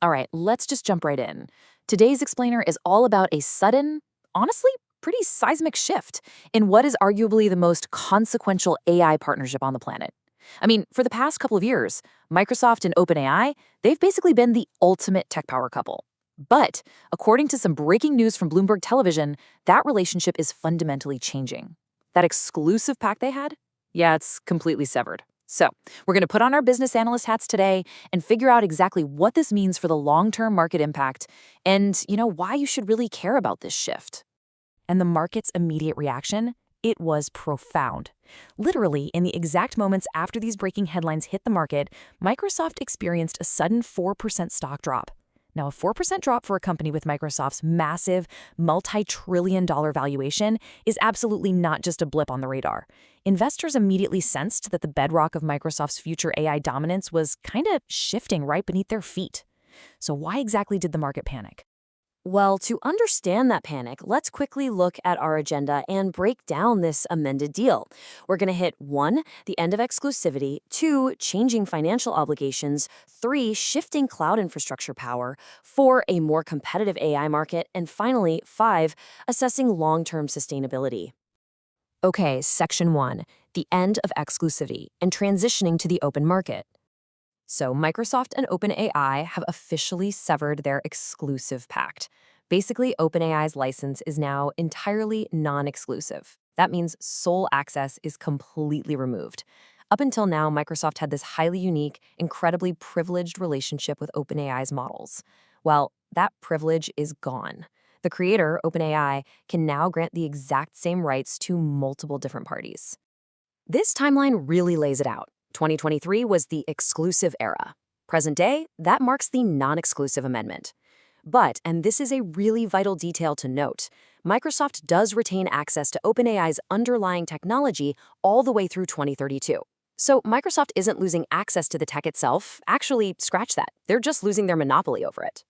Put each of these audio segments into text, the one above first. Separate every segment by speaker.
Speaker 1: All right, let's just jump right in. Today's explainer is all about a sudden, honestly, pretty seismic shift in what is arguably the most consequential AI partnership on the planet. I mean, for the past couple of years, Microsoft and OpenAI, they've basically been the ultimate tech power couple. But according to some breaking news from Bloomberg Television, that relationship is fundamentally changing. That exclusive pact they had? Yeah, it's completely severed. So, we're going to put on our business analyst hats today and figure out exactly what this means for the long-term market impact and, why you should really care about this shift. And the market's immediate reaction? It was profound. Literally, in the exact moments after these breaking headlines hit the market, Microsoft experienced a sudden 4% stock drop. Now, a 4% drop for a company with Microsoft's massive, multi-trillion-dollar valuation is absolutely not just a blip on the radar. Investors immediately sensed that the bedrock of Microsoft's future AI dominance was kind of shifting right beneath their feet. So why exactly did the market panic?
Speaker 2: Well, to understand that panic, let's quickly look at our agenda and break down this amended deal. We're going to hit 1, the end of exclusivity, 2, changing financial obligations, 3, shifting cloud infrastructure power, 4, a more competitive AI market, and finally, 5, assessing long-term sustainability. Okay, Section 1, the end of exclusivity and transitioning to the open market. So Microsoft and OpenAI have officially severed their exclusive pact. Basically, OpenAI's license is now entirely non-exclusive. That means sole access is completely removed. Up until now, Microsoft had this highly unique, incredibly privileged relationship with OpenAI's models. Well, that privilege is gone. The creator, OpenAI, can now grant the exact same rights to multiple different parties. This timeline really lays it out. 2023 was the exclusive era. Present day, that marks the non-exclusive amendment. But, and this is a really vital detail to note, Microsoft does retain access to OpenAI's underlying technology all the way through 2032. So Microsoft isn't losing access to the tech itself. Actually, scratch that. They're just losing their monopoly over it.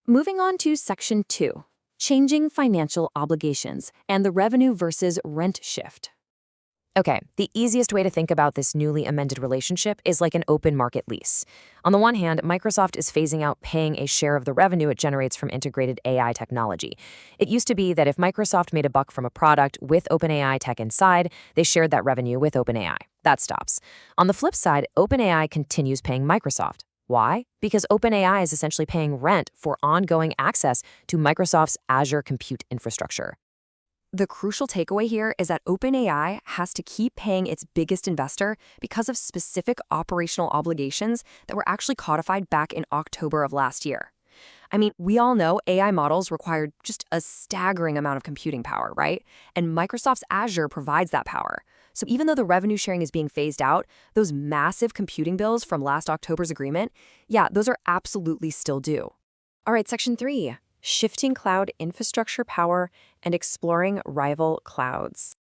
Speaker 2: Moving on to Section 2, changing financial obligations and the revenue versus rent shift. Okay, the easiest way to think about this newly amended relationship is like an open market lease. On the one hand, Microsoft is phasing out paying a share of the revenue it generates from integrated AI technology. It used to be that if Microsoft made a buck from a product with OpenAI tech inside, they shared that revenue with OpenAI. That stops. On the flip side, OpenAI continues paying Microsoft. Why? Because OpenAI is essentially paying rent for ongoing access to Microsoft's Azure compute infrastructure. The crucial takeaway here is that OpenAI has to keep paying its biggest investor because of specific operational obligations that were actually codified back in October of last year. I mean, we all know AI models require just a staggering amount of computing power, right? And Microsoft's Azure provides that power. So even though the revenue sharing is being phased out, those massive computing bills from last October's agreement, yeah, those are absolutely still due. All right, Section 3. Shifting cloud infrastructure power and exploring rival clouds.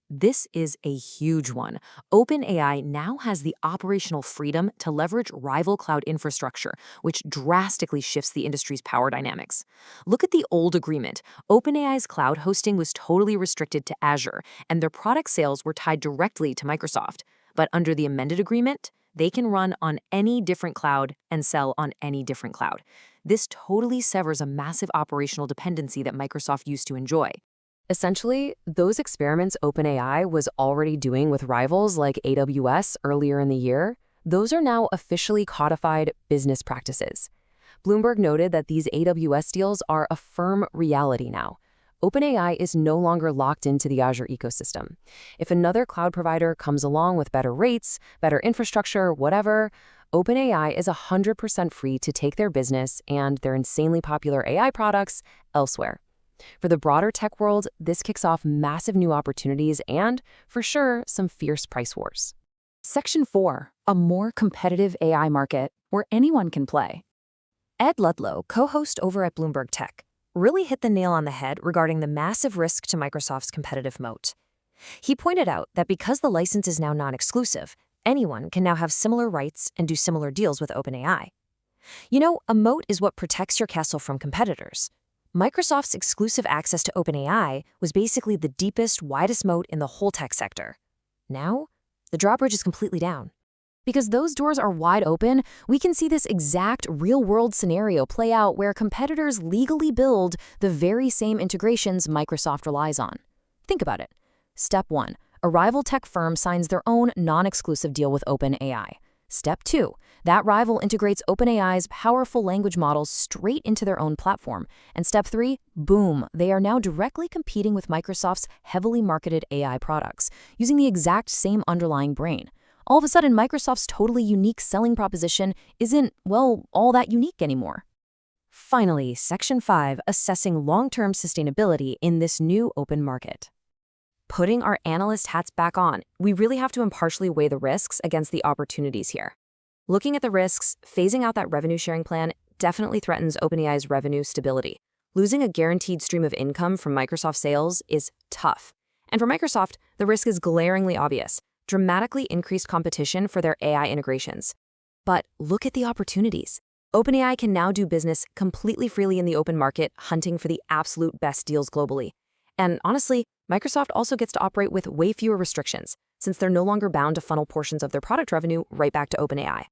Speaker 2: This is a huge one. OpenAI now has the operational freedom to leverage rival cloud infrastructure, which drastically shifts the industry's power dynamics. Look at the old agreement. OpenAI's cloud hosting was totally restricted to Azure, and their product sales were tied directly to Microsoft. But under the amended agreement, they can run on any different cloud and sell on any different cloud. This totally severs a massive operational dependency that Microsoft used to enjoy. Essentially, those experiments OpenAI was already doing with rivals like AWS earlier in the year, those are now officially codified business practices. Bloomberg noted that these AWS deals are a firm reality now. OpenAI is no longer locked into the Azure ecosystem. If another cloud provider comes along with better rates, better infrastructure, whatever, OpenAI is 100% free to take their business and their insanely popular AI products elsewhere. For the broader tech world, this kicks off massive new opportunities and, for sure, some fierce price wars.
Speaker 1: Section 4, a more competitive AI market where anyone can play.
Speaker 2: Ed Ludlow, co-host over at Bloomberg Tech, really hit the nail on the head regarding the massive risk to Microsoft's competitive moat. He pointed out that because the license is now non-exclusive, anyone can now have similar rights and do similar deals with OpenAI. You know, a moat is what protects your castle from competitors. Microsoft's exclusive access to OpenAI was basically the deepest, widest moat in the whole tech sector. Now, the drawbridge is completely down.
Speaker 1: Because those doors are wide open, we can see this exact real-world scenario play out where competitors legally build the very same integrations Microsoft relies on. Think about it. Step 1. A rival tech firm signs their own non-exclusive deal with OpenAI. Step 2. That rival integrates OpenAI's powerful language models straight into their own platform. And step 3, boom, they are now directly competing with Microsoft's heavily marketed AI products, using the exact same underlying brain. All of a sudden, Microsoft's totally unique selling proposition isn't, well, all that unique anymore.
Speaker 2: Finally, Section 5, assessing long-term sustainability in this new open market. Putting our analyst hats back on, we really have to impartially weigh the risks against the opportunities here. Looking at the risks, phasing out that revenue sharing plan definitely threatens OpenAI's revenue stability. Losing a guaranteed stream of income from Microsoft sales is tough. And for Microsoft, the risk is glaringly obvious: dramatically increased competition for their AI integrations. But look at the opportunities. OpenAI can now do business completely freely in the open market, hunting for the absolute best deals globally. And honestly, Microsoft also gets to operate with way fewer restrictions, since they're no longer bound to funnel portions of their product revenue right back to OpenAI.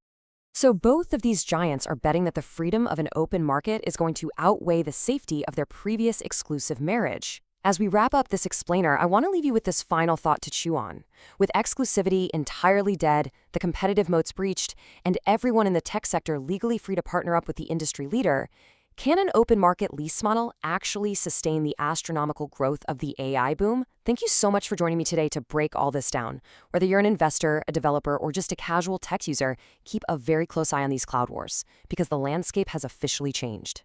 Speaker 2: So both of these giants are betting that the freedom of an open market is going to outweigh the safety of their previous exclusive marriage. As we wrap up this explainer, I want to leave you with this final thought to chew on. With exclusivity entirely dead, the competitive moats breached, and everyone in the tech sector legally free to partner up with the industry leader, can an open market lease model actually sustain the astronomical growth of the AI boom? Thank you so much for joining me today to break all this down. Whether you're an investor, a developer, or just a casual tech user, keep a very close eye on these cloud wars, because the landscape has officially changed.